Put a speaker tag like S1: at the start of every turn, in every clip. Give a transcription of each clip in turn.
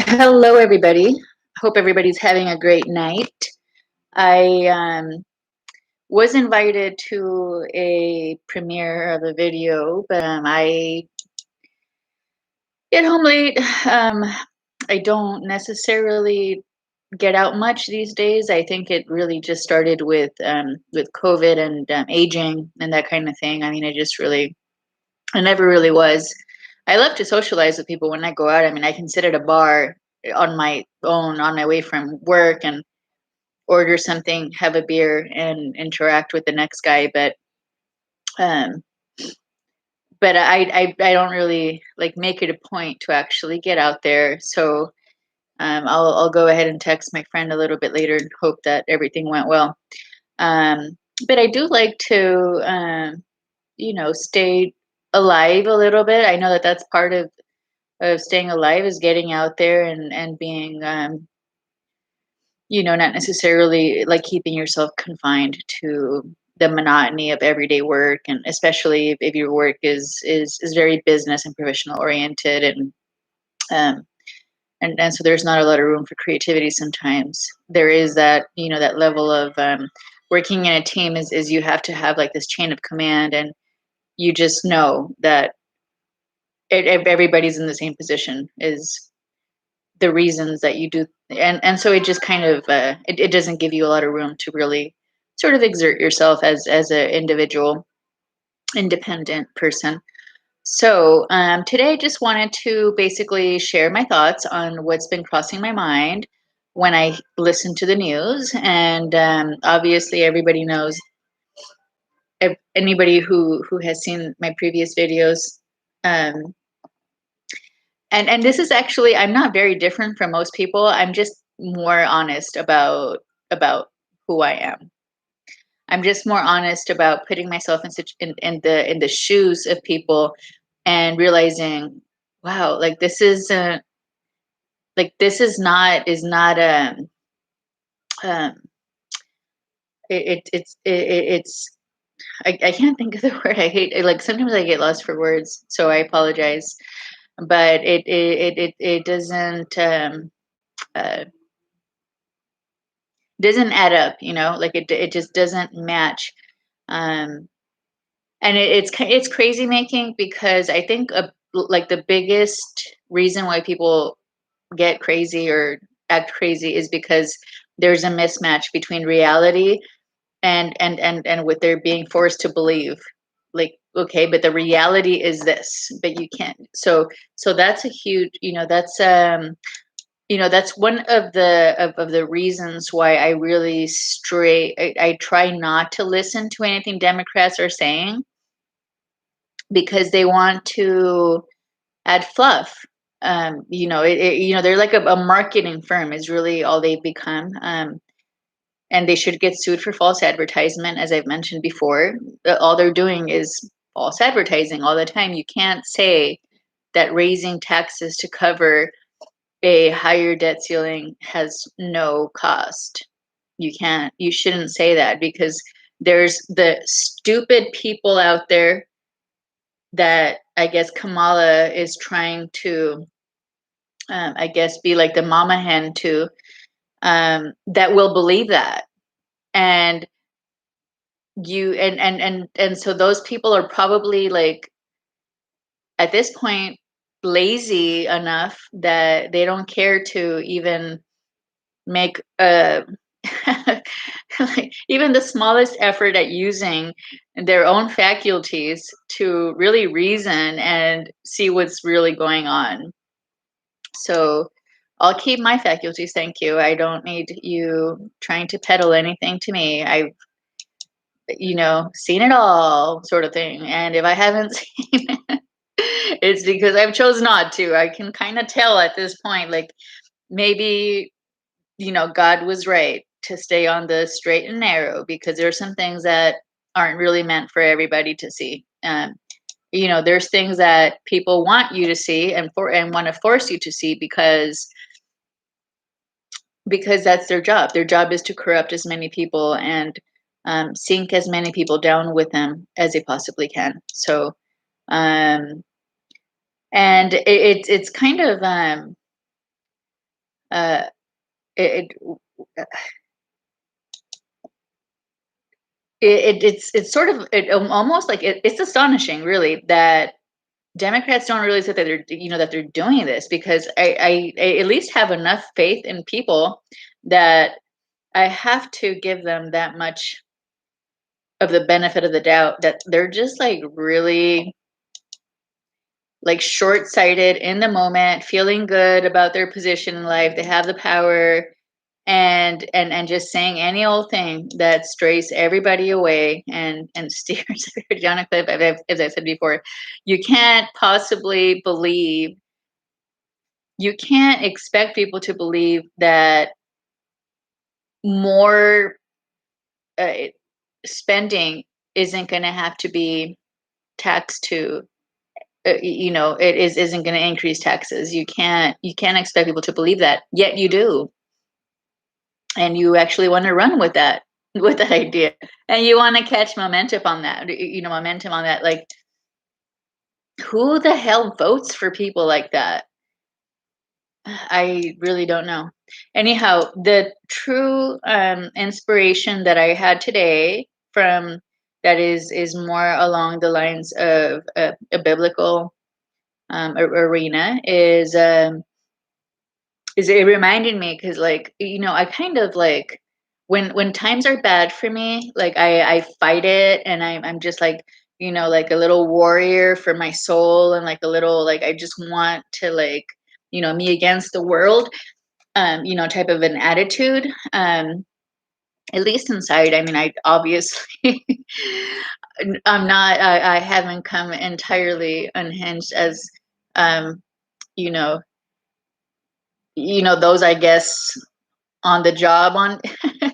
S1: Hello, everybody. Hope everybody's having a great night. I was invited to a premiere of a video, but I get home late. I don't necessarily get out much these days. I think it really just started with COVID and aging and that kind of thing. I mean, I never really was. I love to socialize with people when I go out. I mean, I can sit at a bar on my own on my way from work and order something, have a beer, and interact with the next guy. Um, but I don't really like make it a point to actually get out there. So I'll go ahead and text my friend a little bit later and hope that everything went well. But I do like to stay alive a little bit. I know that that's part of staying alive is getting out there and being not necessarily like keeping yourself confined to the monotony of everyday work, and especially if your work is very business and professional oriented, um and so there's not a lot of room for creativity. Sometimes there is that that level of working in a team is you have to have like this chain of command, and you just know that everybody's in the same position is the reasons that you do, and so it just kind of it doesn't give you a lot of room to really sort of exert yourself as an individual independent person. So today I just wanted to basically share my thoughts on what's been crossing my mind when I listen to the news. And obviously everybody knows, anybody who has seen my previous videos, um, and this is actually, I'm not very different from most people. I'm just more honest about who I am. I'm just more honest about putting myself in the shoes of people and realizing, wow, like this is this is not um it's I can't think of the word. I hate it. Like sometimes I get lost for words, so I apologize. But it uh, doesn't add up, like it just doesn't match. Um, and it's crazy making, because I think like the biggest reason why people get crazy or act crazy is because there's a mismatch between reality and what they're being forced to believe. Like, okay, but the reality is this, but you can't. So that's a huge, that's one of the reasons why I really I try not to listen to anything Democrats are saying, because they want to add fluff. They're like a marketing firm is really all they've become. And they should get sued for false advertisement, as I've mentioned before. All they're doing is false advertising all the time. You can't say that raising taxes to cover a higher debt ceiling has no cost. You shouldn't say that, because there's the stupid people out there that I guess Kamala is trying to, I guess, be like the mama hen to, that will believe that. And so those people are probably like, at this point, lazy enough that they don't care to even make like even the smallest effort at using their own faculties to really reason and see what's really going on. So I'll keep my faculties, thank you. I don't need you trying to peddle anything to me. I've seen it all, sort of thing. And if I haven't seen it, it's because I've chosen not to. I can kind of tell at this point, like maybe God was right to stay on the straight and narrow, because there are some things that aren't really meant for everybody to see. There's things that people want you to see and want to force you to see, because that's their job. Their job is to corrupt as many people and sink as many people down with them as they possibly can. So, um, and it's kind of uh, it, it's sort of almost like it's astonishing, really, that Democrats don't realize that that they're doing this, because I at least have enough faith in people that I have to give them that much of the benefit of the doubt, that they're just like really like short-sighted in the moment, feeling good about their position in life. They have the power, and just saying any old thing that strays everybody away and steers everybody down a cliff. As I said before, you can't possibly believe, you can't expect people to believe that more uh, spending isn't going to have to be taxed to, isn't going to increase taxes. You can't expect people to believe that, yet you do. And you actually want to run with that, with that idea, and you want to catch momentum on that, momentum on that. Like, who the hell votes for people like that? I really don't know. Anyhow, the true inspiration that I had today, from that is more along the lines of a biblical arena, is it reminded me, because, like, I kind of like, when times are bad for me, like, I fight it, and I'm just like, like a little warrior for my soul, and like a little, like, I just want to, like, me against the world, type of an attitude. At least inside. I mean, I obviously I'm not, I haven't come entirely unhinged, as um you know those, I guess, on the job, on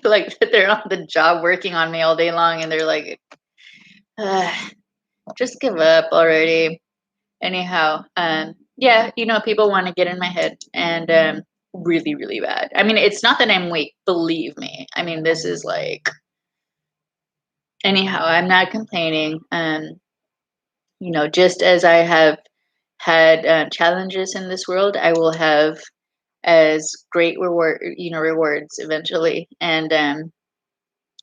S1: like, they're on the job working on me all day long, and they're like, "Ugh, just give up already." Anyhow, yeah, people want to get in my head, and really, really bad. I mean, it's not that I'm weak, believe me. I mean, this is like, anyhow, I'm not complaining. Just as I have had challenges in this world, I will have as great rewards eventually. And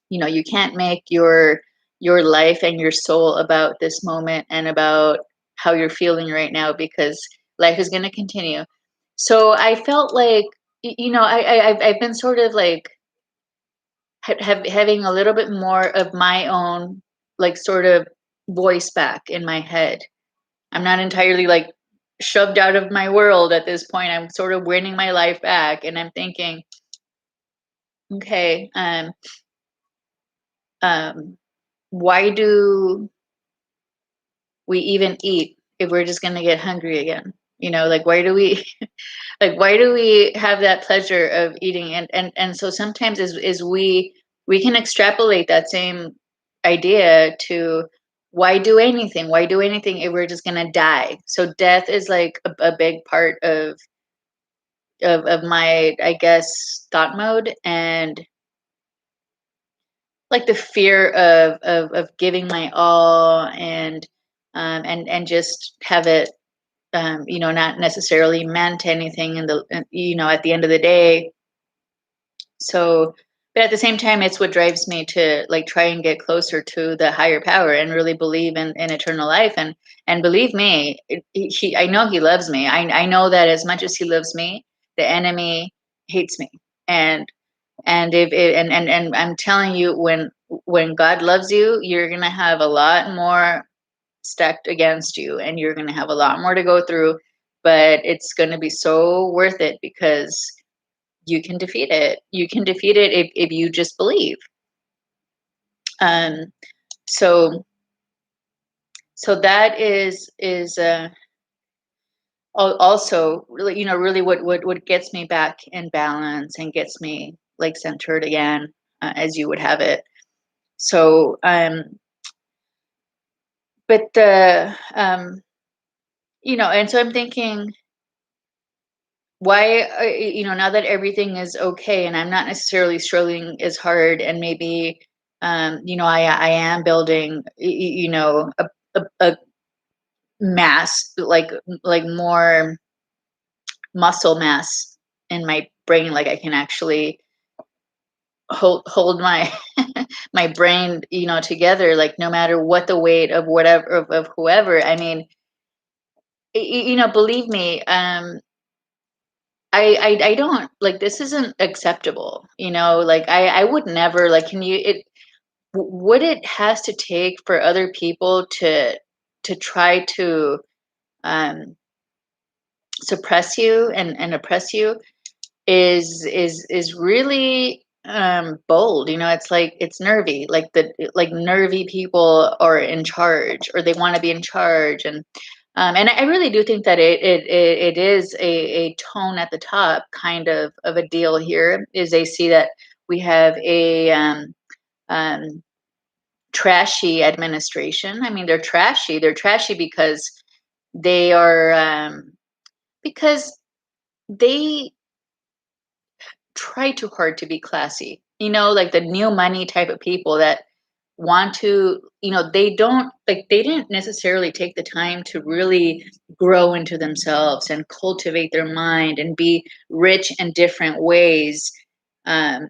S1: you can't make your life and your soul about this moment and about how you're feeling right now, because life is going to continue. So I felt like, I've been sort of like having a little bit more of my own, like, sort of voice back in my head. I'm not entirely like shoved out of my world at this point. I'm sort of winning my life back, and I'm thinking, okay, um why do we even eat if we're just going to get hungry again? Like, why do we like, why do we have that pleasure of eating? And so sometimes, is we can extrapolate that same idea to, why do anything if we're just going to die? So death is like a big part of my, I guess, thought mode, and like the fear of giving my all, and just have it, not necessarily meant anything in the, at the end of the day. So, but at the same time, it's what drives me to, like, try and get closer to the higher power, and really believe in eternal life. And believe me, I know he loves me. I know that as much as he loves me, the enemy hates me. And if it, and I'm telling you, when God loves you, you're gonna have a lot more stacked against you, and you're gonna have a lot more to go through, but it's gonna be so worth it, because you can defeat it. You can defeat it if you just believe. Um, so so that is also really, really what gets me back in balance, and gets me, like, centered again, as you would have it. So but the and so I'm thinking, why, now that everything is okay, and I'm not necessarily struggling as hard, and maybe, I am building, a mass, like more muscle mass in my brain, like I can actually hold my my brain, together, like no matter what the weight of whatever of whoever. I mean, believe me, I don't like, this isn't acceptable, like I would never, like, can you it what it has to take for other people to try to um suppress you and oppress you is really bold. It's like it's nervy, like like nervy people are in charge, or they want to be in charge. And I really do think that it is a tone at the top kind of a deal here, is they see that we have a um trashy administration. I mean, they're trashy because they are because they try too hard to be classy. Like the new money type of people that want to, they don't, like, they didn't necessarily take the time to really grow into themselves and cultivate their mind and be rich in different ways. Um,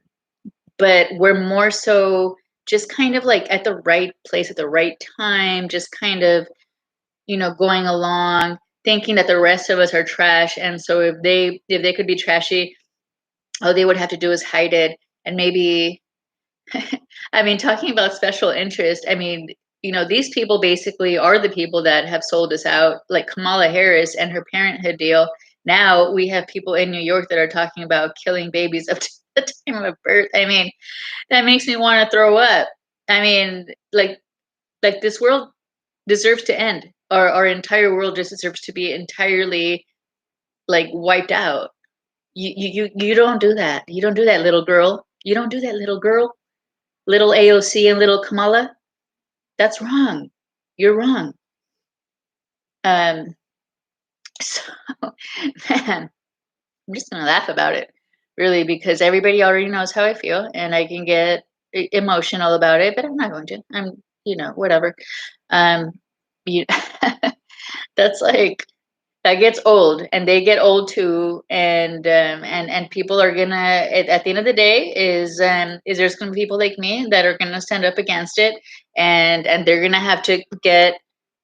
S1: but we're more so just kind of like at the right place at the right time, just kind of, going along, thinking that the rest of us are trash. And so if they could be trashy, all they would have to do is hide it. And maybe, I mean, talking about special interest, I mean, these people basically are the people that have sold us out, like Kamala Harris and her parenthood deal. Now we have people in New York that are talking about killing babies up to the time of birth. I mean, that makes me want to throw up. I mean, like this world deserves to end. Our entire world just deserves to be entirely, like, wiped out. You don't do that. You don't do that, little girl. You don't do that, little girl. Little AOC and little Kamala. That's wrong. You're wrong. Um, so, man, I'm just gonna laugh about it, really, because everybody already knows how I feel, and I can get emotional about it, but I'm not going to. Whatever. Um, you, that's like, that gets old, and they get old too. And people are gonna, at the end of the day, is there's gonna be people like me that are gonna stand up against it, and they're gonna have to get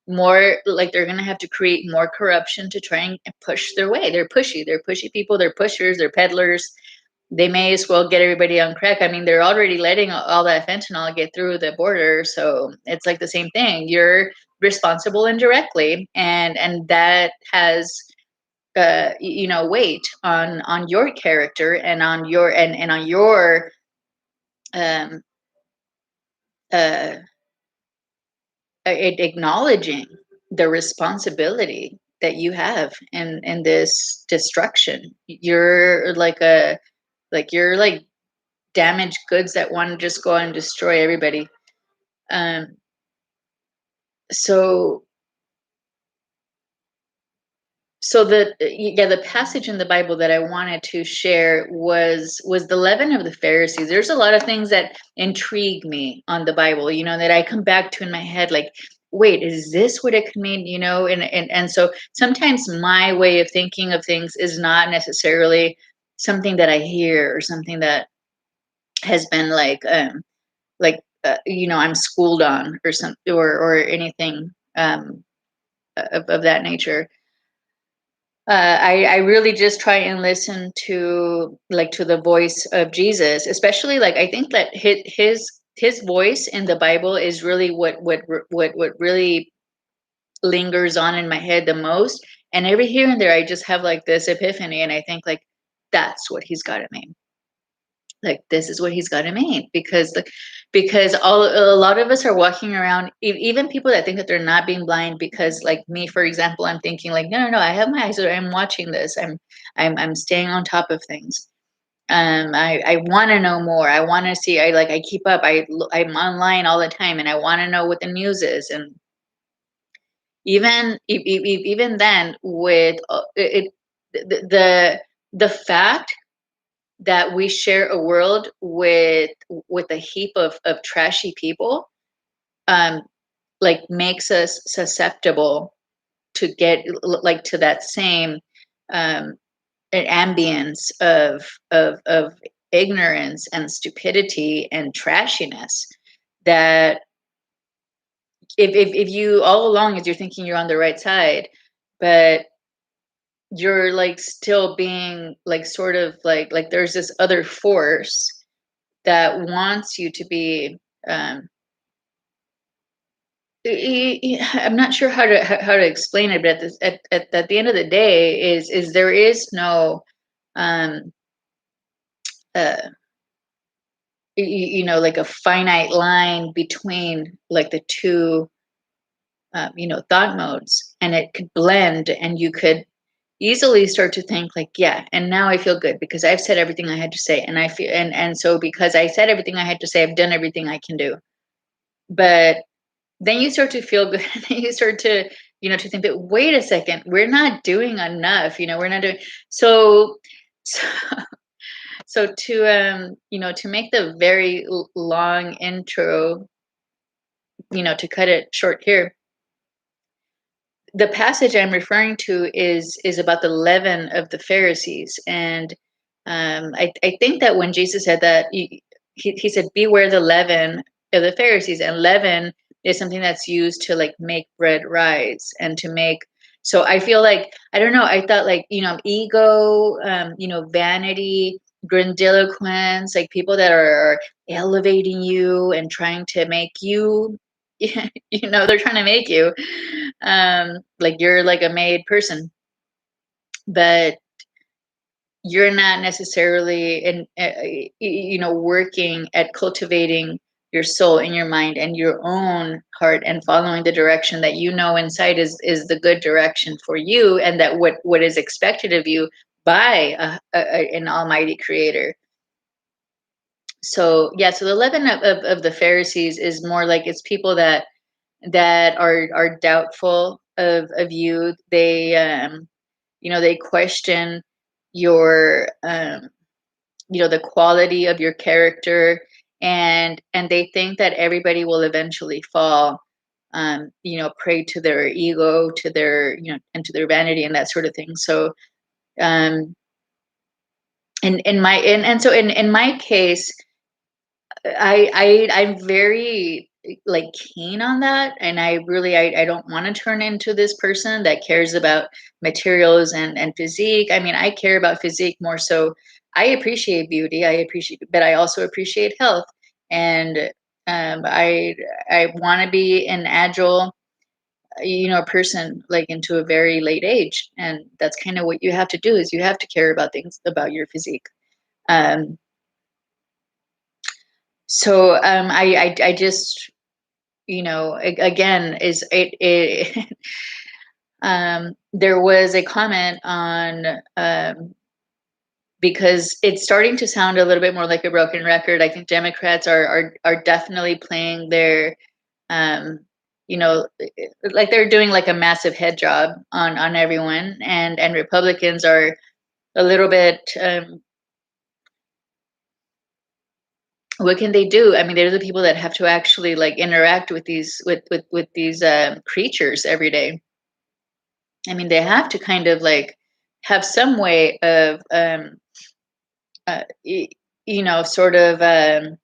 S1: more, like, they're gonna have to create more corruption to try and push their way. They're pushy people, they're pushers, they're peddlers. They may as well get everybody on crack. I mean, they're already letting all that fentanyl get through the border, so it's like the same thing. You're responsible indirectly, and that has weight on your character, and on your and on your um uh acknowledging the responsibility that you have in this destruction. You're like damaged goods that want to just go and destroy everybody. um so the passage in the Bible that I wanted to share was the leaven of the Pharisees. There's a lot of things that intrigue me on the Bible, that I come back to in my head, like, wait, is this what it could mean? And so sometimes my way of thinking of things is not necessarily something that I hear, or something that has been I'm schooled on, or something, or anything of that nature. I really just try and listen to the voice of Jesus, especially, like, I think that his voice in the Bible is really what really lingers on in my head the most. And every here and there, I just have like this epiphany, and I think, like, that's what he's got to mean. Like, this is what he's got to mean, because a lot of us are walking around, even people that think that they're not being blind, because, like me, for example, I'm thinking, like, no, no, no, I have my eyes, I'm watching this, I'm staying on top of things. I want to know more. I want to see. I keep up. I'm online all the time, and I want to know what the news is. And even then, with the fact that we share a world with a heap of trashy people, um like, makes us susceptible to get, like, to that same um an ambience of ignorance and stupidity and trashiness that if you all along as you're thinking you're on the right side, but you're like still being like sort of like there's this other force that wants you to be um I'm not sure how to explain it, but at the end of the day is there is no um uh like a finite line between like the two thought modes, and it could blend, and you could easily start to think like, yeah, and now I feel good because I've said everything I had to say, and I feel and so because I said everything I had to say, I've done everything I can do. But then you start to feel good, and then you start to to think that, wait a second, we're not doing enough, we're not doing so so so to make the very long intro, to cut it short here, the passage I'm referring to is about the leaven of the Pharisees, and I think that when Jesus said that, he said, "Beware the leaven of the Pharisees," and leaven is something that's used to like make bread rise and to make. So I feel like I don't know. I thought like ego, vanity, grandiloquence, like people that are elevating you and trying to make you they're trying to make you like you're like a made person, but you're not necessarily in working at cultivating your soul and your mind and your own heart and following the direction that inside is the good direction for you, and that what is expected of you by an almighty creator. So yeah, so the leaven of the Pharisees is more like it's people that are doubtful of you. They they question your the quality of your character, and they think that everybody will eventually fall prey to their ego, to their and to their vanity and that sort of thing. So um in my and so in my case, I'm very like keen on that, and I don't want to turn into this person that cares about materials and physique. I mean, I care about physique more so. I appreciate beauty, but I also appreciate health, and I want to be an agile person like into a very late age, and that's kind of what you have to do is you have to care about things about your physique. um so I just again is it there was a comment on because it's starting to sound a little bit more like a broken record. I think Democrats are definitely playing their um like they're doing like a massive head job on everyone, and Republicans are a little bit what can they do? I mean, they're the people that have to actually like interact with these with these creatures every day. I mean, they have to kind of like have some way of y- sort of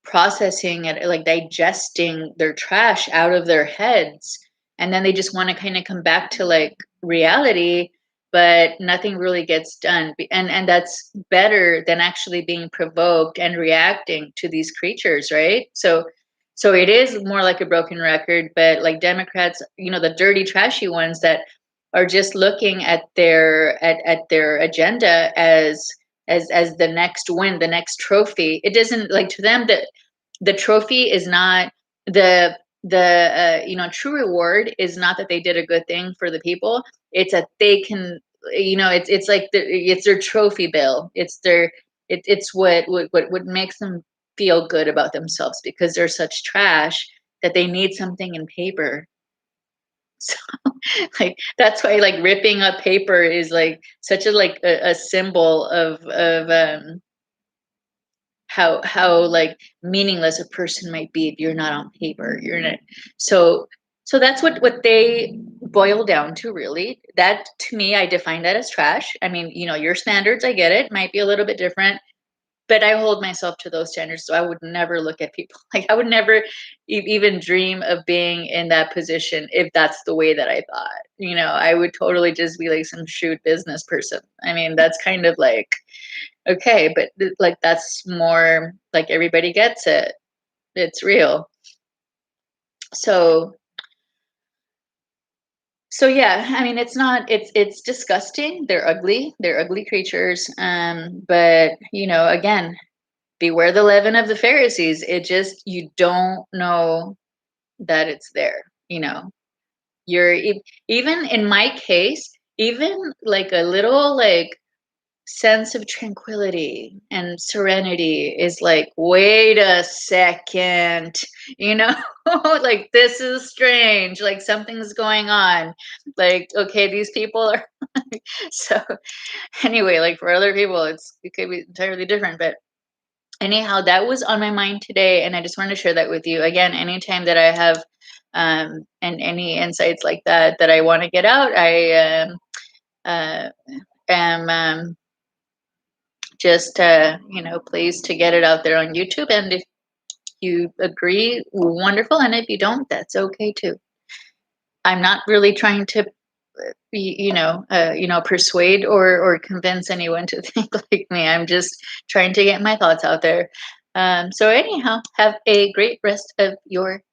S1: processing it, like digesting their trash out of their heads, and then they just want to kind of come back to like reality, but nothing really gets done. And that's better than actually being provoked and reacting to these creatures, right? So it is more like a broken record, but like Democrats, the dirty trashy ones that are just looking at their agenda as the next win, the next trophy. It doesn't, like, to them that the trophy is not the true reward is not that they did a good thing for the people. It's that they can, it's like it's their trophy bill. It's their it's what makes them feel good about themselves because they're such trash that they need something in paper. So like that's why like ripping up paper is like such a like a symbol of how like meaningless a person might be if you're not on paper. You're not. So So that's what they boil down to, really. That, to me, I define that as trash. I mean, your standards, I get it, might be a little bit different, but I hold myself to those standards. So I would never look at people like, I would never even dream of being in that position if that's the way that I thought. I would totally just be like some shrewd business person. I mean, that's kind of like, okay, but like, that's more like, everybody gets it. It's real. So yeah, I mean, it's disgusting. They're ugly creatures. But again, beware the leaven of the Pharisees. It just, you don't know that it's there. Even in my case, even like a little like sense of tranquility and serenity is like, wait a second, you know like, this is strange, like something's going on, like, okay, these people are so anyway, like, for other people it could be entirely different, but anyhow, that was on my mind today, and I just wanted to share that with you. Again, anytime that I have and any insights like that I want to get out, I uh, am just pleased to get it out there on YouTube. And if you agree, wonderful, and if you don't, that's okay too. I'm not really trying to be, persuade or convince anyone to think like me. I'm just trying to get my thoughts out there. So anyhow, have a great rest of your